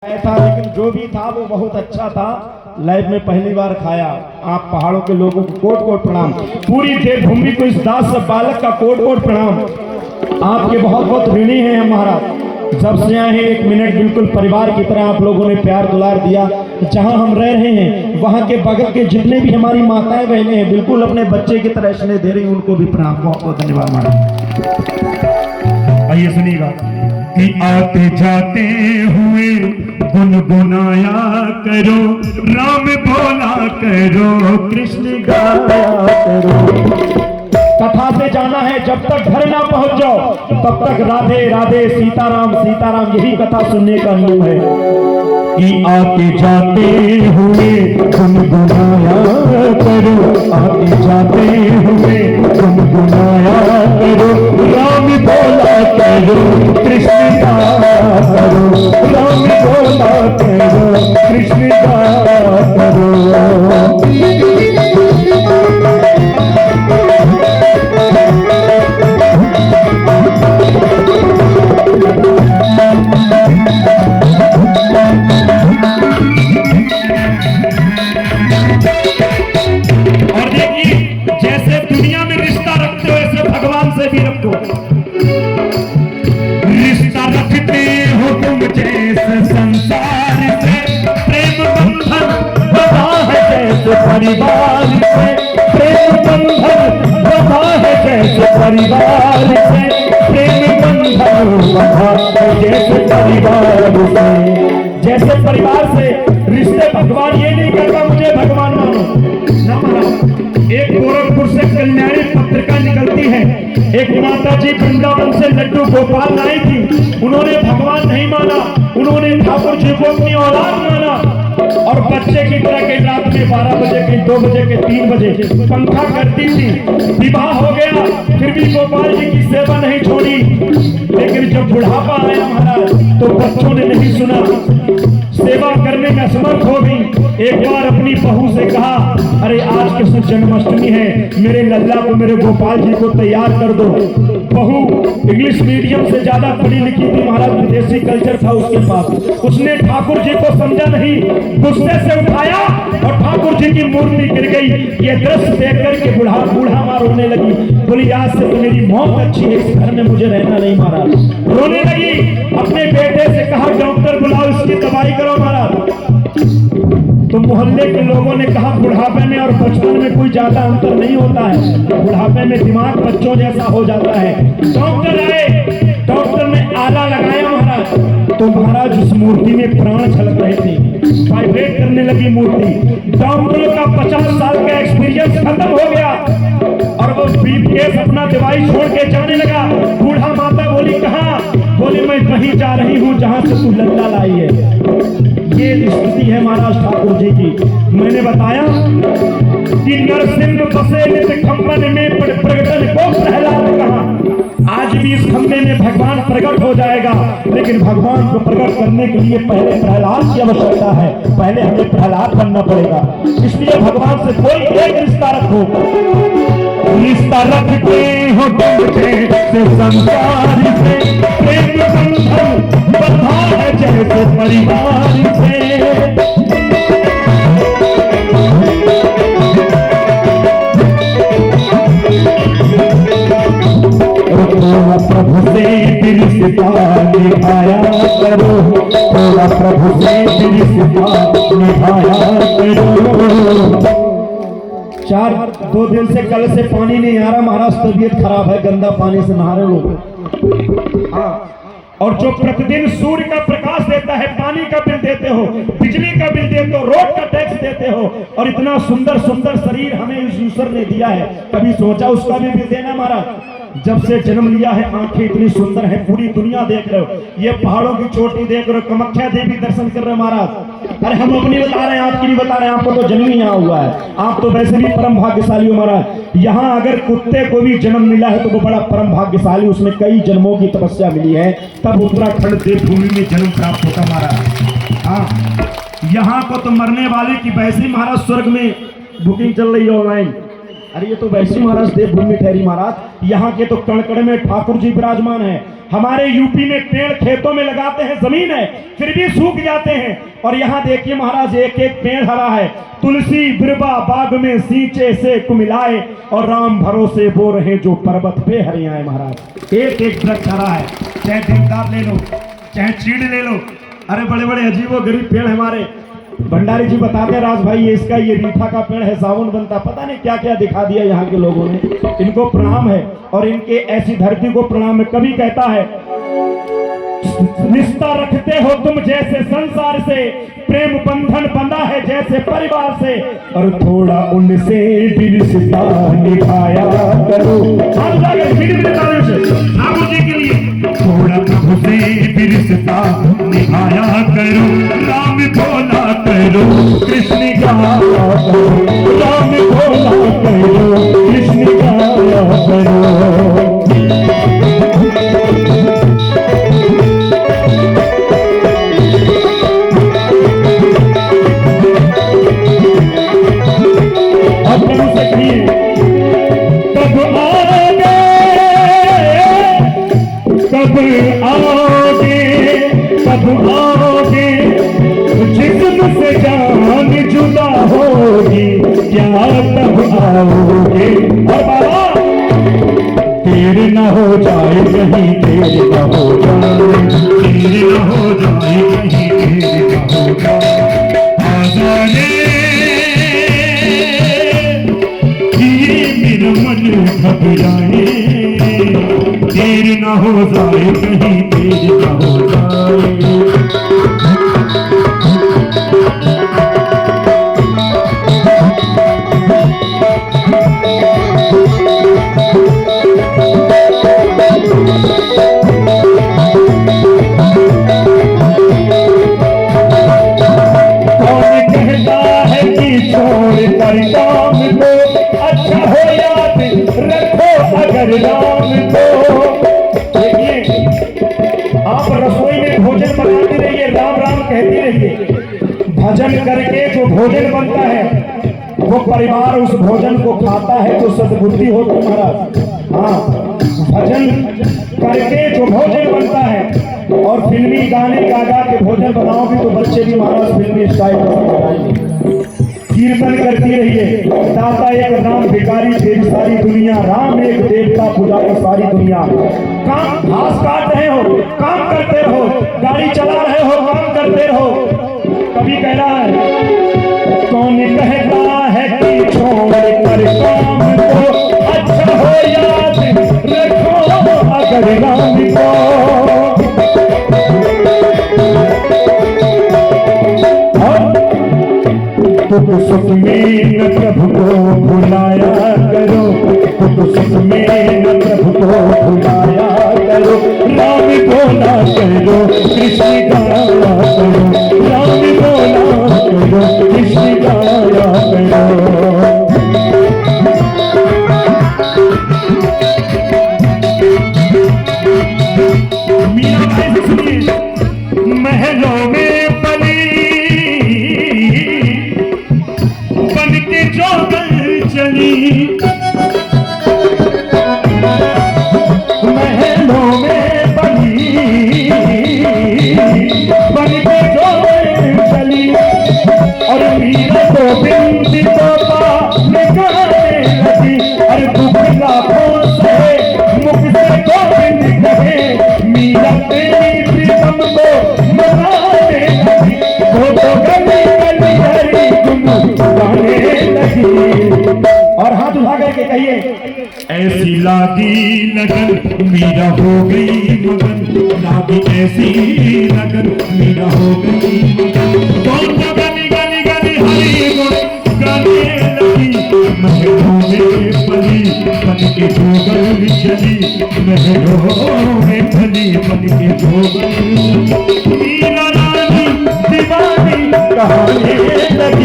था, लेकिन जो भी था वो बहुत अच्छा था। लाइफ में पहली बार खाया। आप पहाड़ों के लोगों को कोट कोट प्रणाम। पूरी देवभूमि को इस दास बालक का कोट कोट प्रणाम। आपके बहुत बहुत ऋणी हैं हम महाराज। जब से आए हैं 1 मिनट बिल्कुल परिवार की तरह आप लोगों ने प्यार दुलार दिया। जहां हम रह रहे हैं वहां के बगल के जितने भी हमारी माताएं बहनें हैं बिल्कुल अपने बच्चे की तरह स्नेह दे रही हैं, उनको भी प्रणाम। बहुत बहुत धन्यवाद महाराज। आइए सुनिएगा कि आते जाते हुए गुनगुनाया करो, राम बोला करो, कृष्ण गाया करो। कथा से जाना है, जब तक घर ना पहुंच जाओ तब तक राधे राधे सीताराम सीताराम यही कथा सुनने का नियम है। कि आते जाते हुए गुनगुनाया करो, आते जाते हुए गुनगुनाया करो, राम बोला करो, कृष्ण गाया करो, राम बोला करो, कृष्ण गाया करो। रिश्ता रखते हो तुम जैसे संसार से, प्रेम बंधन बधा है जैसे परिवार से, प्रेम बंधन बधा है जैसे परिवार से, प्रेम बंधन बधा है जैसे परिवार से। जैसे परिवार से रिश्ते भगवान ये नहीं करता मुझे भगवान मानो ना मानो। एक गोरखपुर से कल्याणी पत्रिका निकलती है, एक माता जी वृंदावन से लड्डू गोपाल लाई थी। उन्होंने भगवान नहीं माना, उन्होंने ठाकुर जी को अपनी औलाद माना और बच्चे की तरह कई रात में 12 बजे कहीं 2 बजे के 3 बजे पंखा करती थी। विवाह हो गया फिर भी गोपाल जी की सेवा नहीं छोड़ी। लेकिन जब बुढ़ापा आया महाराज तो बच्चों ने नहीं सुना, सेवा करने में असमर्थ हो गई। एक बार अपनी बहू से कहा, अरे आज कृष्ण जन्माष्टमी है, मेरे लल्ला को मेरे गोपाल जी को तैयार कर दो। बहू इंग्लिश मीडियम से ज्यादा पढ़ी लिखी थी महाराज, विदेशी कल्चर था उसके पास। उसने ठाकुर जी को समझा नहीं, गुस्से से उठाया और ठाकुर जी की मूर्ति गिर गई। ये दृश्य देख करके बूढ़ा माँ रोने लगी। बोली आज से तो मेरी मौत अच्छी है, इस घर में मुझे रहना नहीं महाराज। रोने लगी, अपने बेटे से कहा डॉक्टर बुलाओ, इसकी दवाई करो महाराज। तो मोहल्ले के लोगों ने कहा बुढ़ापे में और बचपन में कोई ज्यादा अंतर नहीं होता है, बुढ़ापे में दिमाग बच्चों जैसा हो जाता है। डॉक्टर आए, डॉक्टर ने आला लगाया महाराज, तो महाराज उस मूर्ति में प्राण छलक रहे थे, वाइब्रेट करने लगी मूर्ति। डॉक्टरों का 50 साल का एक्सपीरियंस खत्म हो गया और वो ब्रीफकेस अपना दवाई छोड़ के जाने लगा। बूढ़ा माता बोली कहाँ? बोली मैं कहीं जा रही हूँ जहाँ से तू लल्ला लाई है। ये स्थिति है महाराज ठाकुर जी की। मैंने बताया कि नरसिंह बसे नित खंबन में प्रगटन को प्रहलाद कहा। आज भी इस खंबे में भगवान प्रकट हो जाएगा, लेकिन भगवान को प्रकट करने के लिए पहले प्रहलाद की आवश्यकता है, पहले हमें प्रहलाद बनना पड़ेगा। इसलिए भगवान से कोई एक रिश्ता रखो। रिश्ता रखते हो तुम जैसे संसार से, प्रेम बंधन बधा है जैसे परिवार से। थोड़ा प्रभु से रिश्ता निभाया करो, थोड़ा प्रभु से रिश्ता निभाया करो। 2 दिन से कल से पानी नहीं आ रहा महाराज, तबीयत खराब है, गंदा पानी से नहा रहे लोग। हाँ, और जो प्रतिदिन सूर्य का प्रकाश देता है, पानी का बिल देते हो, बिजली का बिल देते हो, रोड का टैक्स देते हो, और इतना सुंदर सुंदर शरीर हमें इस ईश्वर ने दिया है, कभी सोचा उसका भी बिल देना महाराज? जब से जन्म लिया है आंखें इतनी सुंदर है, पूरी दुनिया देख रहे हो, ये पहाड़ों की चोटी देख रहे हो, कामाख्या देवी दर्शन कर रहे हो महाराज। अरे हम अपनी बता रहे हैं, आपकी नहीं बता रहे हैं, आपको तो जन्म ही यहाँ हुआ है, आप तो वैसे भी परम भाग्यशाली हो महाराज। यहाँ अगर कुत्ते को भी जन्म मिला है तो वो बड़ा परम भाग्यशाली, उसमें कई जन्मों की तपस्या मिली है, तब उत्तराखंड देवभूमि में जन्म प्राप्त होता महाराज। हाँ, यहाँ को तो मरने वाले की वैसे महाराज स्वर्ग में बुकिंग चल रही है ऑनलाइन। अरे ये तो वैसी महाराज देवभूमि ठहरी महाराज, यहाँ के तो कण कण में ठाकुर जी विराजमान है। हमारे यूपी में पेड़ खेतों में लगाते हैं, जमीन है फिर भी सूख जाते हैं। और यहाँ देखिए महाराज, एक एक पेड़ हरा है। तुलसी बिरबा बाग में सींचे से कुमिलाए, और राम भरोसे बो रहे जो पर्वत पे हरियाए। महाराज एक एक वृक्ष हरा है, चाहे देवदार ले लो चाहे चीड़ ले लो। अरे बड़े बड़े अजीबो गरीब पेड़ हमारे भंडारी जी बताते हैं, राज भाई ये इसका ये रीठा का पेड़ है, सावन बनता, पता नहीं क्या क्या दिखा दिया यहाँ के लोगों ने। इनको प्रणाम है और इनके ऐसी धरती को प्रणाम है। कवि कहता है, रिश्ता रखते हो तुम जैसे संसार से, प्रेम बंधन बंधा है जैसे परिवार से, और थोड़ा उनसे भी रिश्ता निभाया करो। ठाकुर जी के लिए थोड़ा प्रभु से भी रिश्ता निभाया करो, राम भोला करो कृष्ण गाया करो, राम भोला करो कृष्ण गाया करो। कब आओगे जिस्म से जान जुदा होगी, क्या तब आओगे। और बाबा देर न हो जाए कहीं, देर न हो जाए, देर न हो जाए कहीं, देर न हो जाए। आजाने मेरा मन घबराए, देर न हो जाए कहीं, देर न हो जाए। काम को अच्छा हो याद रखो अगर राम को। देखिए आप रसोई में भोजन बनाते रहिए, राम राम कहते रहिए। भजन करके जो भोजन बनता है वो परिवार उस भोजन को खाता है तो सद्बुद्धि होती महाराज। हाँ, भजन करके जो भोजन बनता है, और फिल्मी गाने गा गा के भोजन बनाओगे तो बच्चे भी महाराज फिल्मी स्टाइल बनाएंगे। कीर्तन करती रहिए, दाता एक राम भिखारी तेरी सारी दुनिया, राम एक देवता पुजारी सारी दुनिया। काम घास काट रहे हो काम करते रहो, गाड़ी चला रहे हो काम करते रहो। कभी कह रहा है, कौन कहता है कि छोड़ कर काम को अच्छा हो याद रखो अगर राम को। तुम सुख में न प्रभु को भुलाया करो, तुम सुख में न प्रभु को भुलाया करो, राम भोला करो कृष्ण गाया करो, राम भोला करो कृष्ण गाया करो। मीरा बाई से सुनिए, महलों में पली चली, महलों में बनी बन के जो चली, और मीरा को बिंदी तो निकालने लगी। और दुख लाखों से मुख से गोविंद कहे, मीरा तेरी प्रीतम को मनाने लगी। वो तो गली गली हरी गुन गाने लगी। और हाथ उठा करके कहिए, ऐसी लागी लगन मीरा हो गई मगन, लागी ऐसी लगन मीरा हो गई मगन। तो गली गली गली हरी गुण गाने लगी, महलों में पली बन के जोगल चली, महलों में पली बन के जोगल। मीरा रानी दीवानी कहानी लगी।